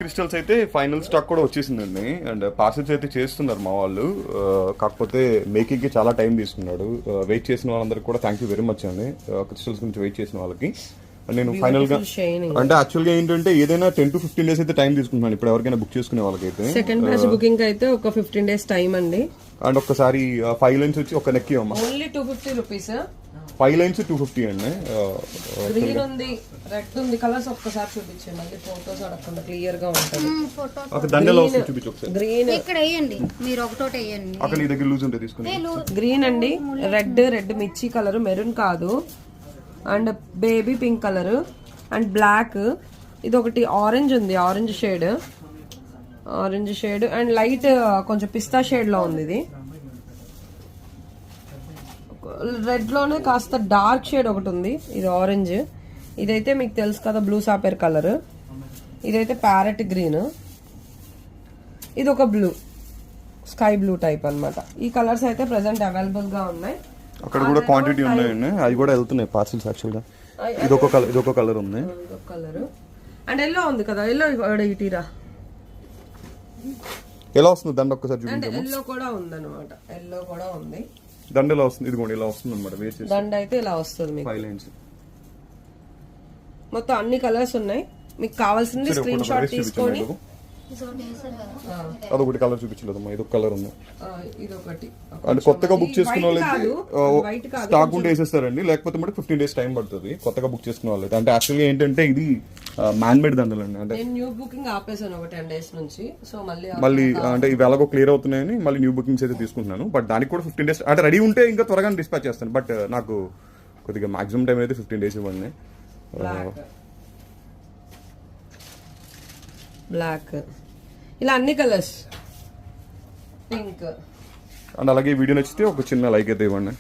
Crystals అయితే final stock కూడా వచ్చేసిందండి. అండ్ పార్సల్స్ అయితే చేస్తున్నారు మా వాళ్ళు. కాకపోతే మేకింగ్ కి చాలా టైం తీసుకున్నాడు. వెయిట్ చేసిన వాళ్ళందరికీ కూడా థ్యాంక్ యూ వెరీ మచ్ అండి. క్రిస్టల్స్ గురించి వెయిట్ చేసిన వాళ్ళకి నేను ఫైనల్ గా అంటే యాక్చువల్ గా ఏంటంటే ఏదైనా 10 to 15 days అయితే టైం తీసుకుంటున్నాను ఇప్పుడు ఎవరికైనా బుక్ చేసుకునే వాళ్ళకైతే. సెకండ్ బ్యాచ్ బుకింగ్ అయితే ఒక 15 days టైం అండి. అండ్ ఒక్కసారి 5 lines వచ్చి ఒక నెక్కి అమ్మా ఓన్లీ 250 రూపీస్. 5 lines 250 అండి. గ్రీన్ ఉంది, రెడ్ ఉంది, కలర్స్ ఒక్కసారి చూపించండి. మళ్ళీ ఫోటోస్ అడగకుండా క్లియర్ గా ఉంటుంది. ఒక దండలో వస్తుంది చూపించు ఒకసారి. గ్రీన్ ఇక్కడ వేయండి, మీరు ఒకటోటి వేయండి. అక్కడ నీ దగ్గర లూజ్ ఉంటే తీసుకుని. గ్రీన్ అండి, రెడ్ మిర్చి కలర్, మెరూన్ కాదు, and baby pink colour and black. ఇది ఒకటి ఆరెంజ్ ఉంది, ఆరెంజ్ షేడ్ అండ్ లైట్ కొంచెం పిస్తా షేడ్ లో ఉంది. ఇది రెడ్ లోనే కాస్త డార్క్ షేడ్ ఒకటి ఉంది, ఇది ఆరెంజ్. ఇదైతే మీకు తెలుసు కదా బ్లూ సాపేర్ కలర్. ఇదైతే ప్యారెట్ గ్రీన్. ఇది ఒక బ్లూ, స్కై బ్లూ టైప్ అన్నమాట. ఈ కలర్స్ అయితే ప్రెసెంట్ అవైలబుల్ గా ఉన్నాయి. అక్కడ కూడా క్వాంటిటీ ఉన్నాయండి, అవి కూడా వెళ్తున్నాయి పార్సల్స్. యాక్చువల్ గా ఇదొక కలర్ ఉంది, కలర్ అండ్ ఎల్లో ఉంది కదా. ఎల్లో ఇటీరా ఎలా వస్తుంది దండ ఒక్కసారి చూపించండి. ఎల్లో కూడా ఉంది అనమాట, ఎల్లో కూడా ఉంది. దండ ఎలా వస్తుంది, ఇదిగోండి ఇలా వస్తుంది అనమాట. వేస్ట్ దండ అయితే ఇలా వస్తుంది మీకు. 5 lines మొత్తం అన్ని కలర్స్ ఉన్నాయి. మీకు కావాల్సింది స్క్రీన్ షాట్ తీసుకొని. అదొకటి కలర్ చూపించలేదమ్మా, ఇదొక కలర్ ఉంది. ఇదొకటి అంటే కొత్తగా బుక్ చేసుకున్న వాళ్ళైతే స్టాక్ ఉంటే వేసేస్తారండి, లేకపోతే మరి 15 days టైం పడుతుంది కొత్తగా బుక్ చేసుకున్న వాళ్ళైతే. అంటే యాక్చువల్గా ఏంటంటే ఇది మ్యాన్ మేడ్ దండలండి. అంటే న్యూ బుకింగ్ ఆపేసాను ఒక 10 days నుంచి. సో మళ్ళీ అంటే ఇవి ఎలాగో క్లియర్ అవుతున్నాయని మళ్ళీ న్యూ బుకింగ్స్ అయితే తీసుకుంటున్నాను. బట్ దానికి కూడా 15 days అంటే రెడీ ఉంటే ఇంకా త్వరగా డిస్పాచ్ చేస్తాను. బట్ నాకు కొద్దిగా మాక్సిమం టైం అయితే 15 days ఇవ్వండి. బ్లాక్ ఇలా అన్ని కలర్స్, పింక్. అండ్ అలాగే వీడియో నచ్చితే ఒక చిన్న లైక్ అయితే ఇవ్వండి.